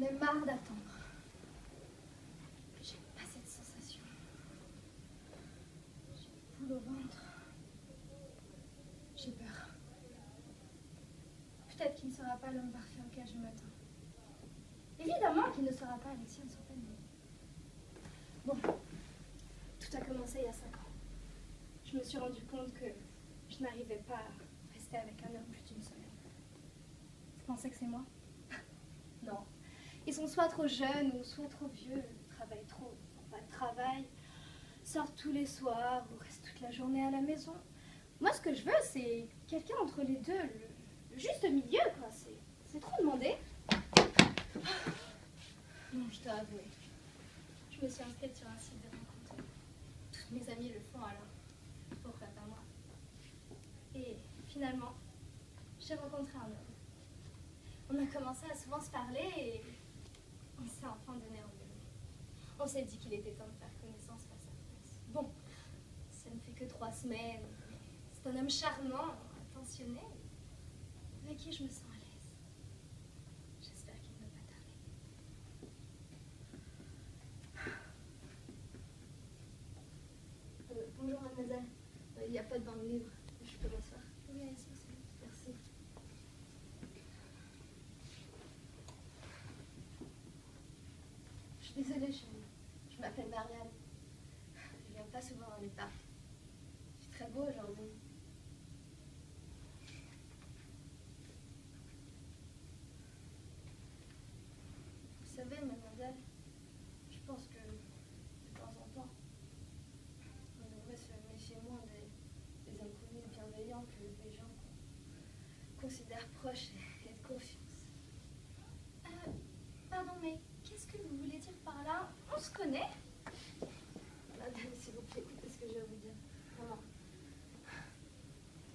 ai marre d'attendre. J'ai pas cette sensation. J'ai une boule au ventre. J'ai peur. Peut-être qu'il ne sera pas l'homme parfait auquel je m'attends. Évidemment qu'il ne sera pas Alexia de son famille. Bon, tout a commencé il y a 5 ans. Je me suis rendu compte que je n'arrivais pas à rester avec un homme plus d'une semaine. Vous pensez que c'est moi? Non. Ils sont soit trop jeunes ou soit trop vieux, travaillent trop, n'ont pas de travail, sortent tous les soirs ou restent toute la journée à la maison. Moi, ce que je veux, c'est quelqu'un entre les deux, le juste milieu, quoi. C'est trop demandé. Non, je dois avouer. Je me suis inscrite sur un site de rencontre. Toutes mes amies le font, alors pourquoi pas moi? Et finalement, j'ai rencontré un homme. On a commencé à souvent se parler et on s'est enfin donné rendez-vous. On s'est dit qu'il était temps de faire connaissance face à face. Bon, ça ne fait que 3 semaines. C'est un homme charmant, attentionné, avec qui je me sens à l'aise. J'espère qu'il ne va pas tarder. Bonjour mademoiselle, il n'y a pas de banc libre, je peux m'asseoir? Oui, allez-y, merci. Je suis désolée, je m'appelle Marianne. Je viens pas souvent dans les parcs. Il fait très beau aujourd'hui. Vous savez, mademoiselle, je pense que de temps en temps, on devrait se méfier moins des inconnus bienveillants que des gens qu'on considère proches et de confiance. Pardon, mais qu'est-ce que vous voulez dire par là? On se connaît? Madame, s'il vous plaît, écoutez ce que j'ai à vous dire. Vraiment.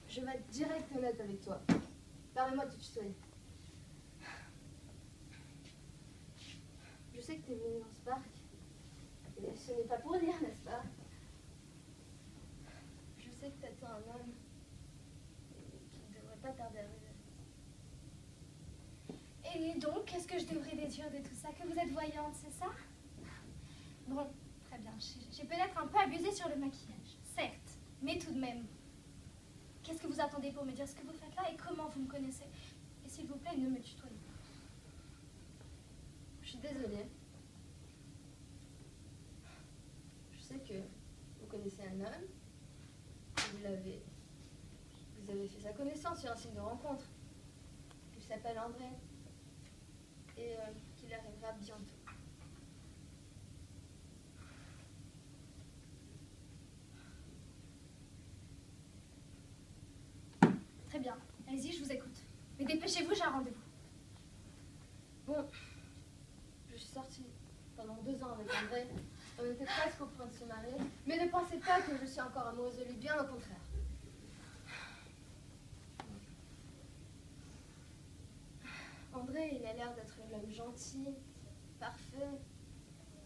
Je vais être direct honnête avec toi. Permets-moi de te tutoyer. Je sais que tu es venue dans ce parc. Et ce n'est pas pour rire, n'est-ce pas? Je sais que tu attends un homme qui ne devrait pas tarder à arriver. Et donc, qu'est-ce que je devrais déduire de tout ça? Que vous êtes voyante, c'est ça? Bon, très bien. J'ai peut-être un peu abusé sur le maquillage, certes, mais tout de même. Qu'est-ce que vous attendez pour me dire ce que vous faites là et comment vous me connaissez? Et s'il vous plaît, ne me tutoyez pas. Je suis désolée. Je sais que vous connaissez un homme. Vous avez fait sa connaissance sur un site de rencontre. Il s'appelle André. Et qu'il arrivera bientôt. Très bien. Allez-y, je vous écoute. Mais dépêchez-vous, j'ai un rendez-vous. Bon, je suis sortie pendant 2 ans avec André. On était presque au point de se marier. Mais ne pensez pas que je suis encore amoureuse de lui, bien au contraire. André, il a l'air d'être l'homme gentil, parfait,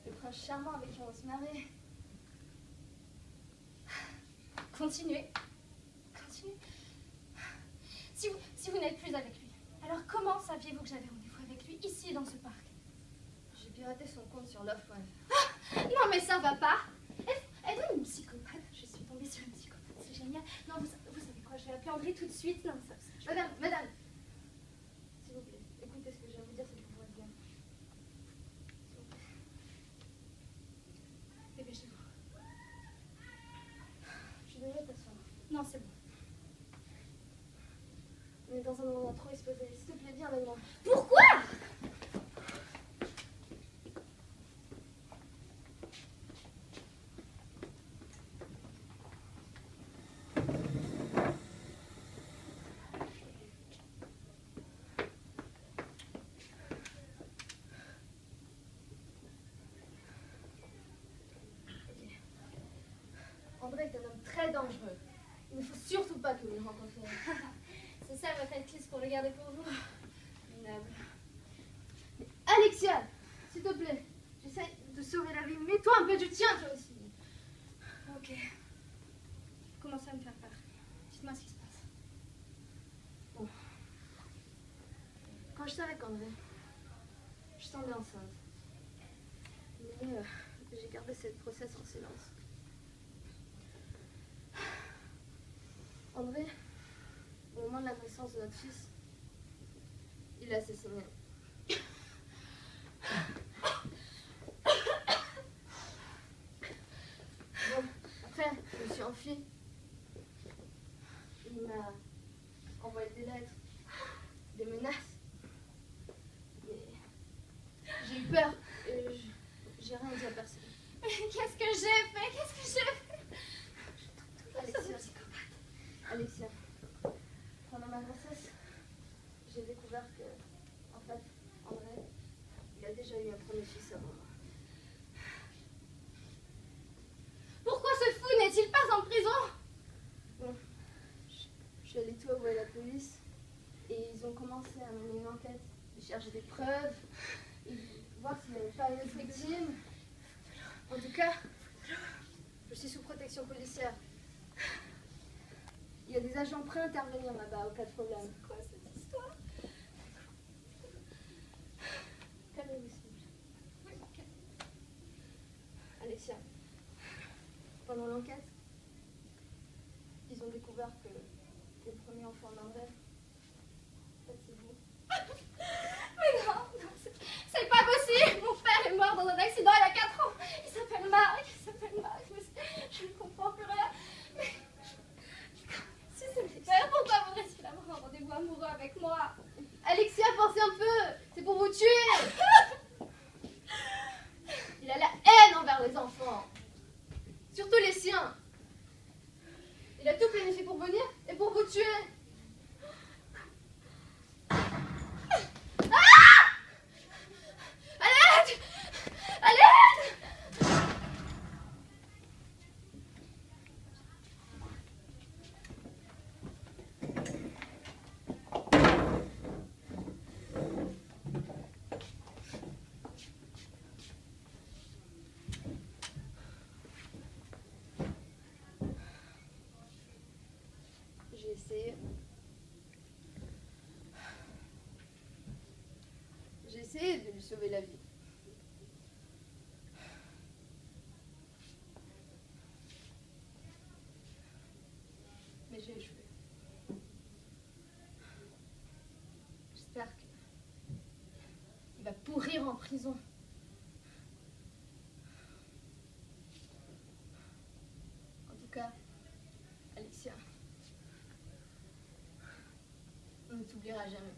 le prince charmant avec qui on va se marier. Continuez. Si vous n'êtes plus avec lui, alors comment saviez-vous que j'avais rendez-vous avec lui ici dans ce parc? J'ai piraté son compte sur Love.fr. Ah, non mais ça va pas. Êtes-vous une psychopathe? Je suis tombée sur une psychopathe, c'est génial. Non, vous savez quoi, je vais appeler André tout de suite. Non, Madame, s'il vous plaît, écoutez ce que j'ai à vous dire, c'est pour votre bien. S'il vous plaît. Dépêchez-vous. Je devrais t'asseoir. Non, c'est bon. On est dans un endroit trop exposé. S'il te plaît, viens avec moi. Pourquoi? André est un homme très dangereux. Il ne faut surtout pas que vous le rencontriez. C'est ça votre actrice pour le garder pour vous. Minable. Alexia, s'il te plaît, j'essaie de sauver la vie. Mets-toi un peu du tien, toi aussi. Ok. Vous commencez à me faire peur. Dites-moi ce qui se passe. Bon. Quand j'étais avec André, je tombée enceinte. Mais j'ai gardé cette grossesse en silence. André, au moment de la naissance de notre fils, il a assassiné. Bon, après, je me suis enfuie. Il m'a envoyé des lettres, des menaces. Mais j'ai eu peur et j'ai rien dit à personne. Qu'est-ce que j'ai fait? Qu'est-ce que j'ai fait? Alexia, pendant ma grossesse, j'ai découvert que, en fait, André, il a déjà eu un premier fils avant moi. Pourquoi ce fou n'est-il pas en prison? Bon, je suis allée tout avouer à la police et ils ont commencé à mener une enquête. Ils cherchaient des preuves, voir s'il n'y avait pas une autre victime. En tout cas, je suis sous protection policière. Il y a des agents prêts à intervenir là-bas, au cas de problème. C'est quoi cette histoire? Calmez-vous, s'il vous plaît. Oui, ok. Alexia, pendant l'enquête, ils ont découvert que le premier enfant d'André, en fait, c'est vous. Mais non, c'est pas possible. Mon père est mort dans un accident il y a 4 ans. Il s'appelle Marc. Je ne comprends plus rien. Mais si c'est mon père, pourquoi voudrait-il avoir un rendez-vous amoureux avec moi? Alexia, pensez un peu. C'est pour vous tuer. Il a la haine envers les enfants. Surtout les siens. Il a tout planifié pour venir et pour vous tuer. J'ai essayé de lui sauver la vie. Mais j'ai échoué. J'espère qu'il va pourrir en prison. En tout cas, Alexia, on ne t'oubliera jamais.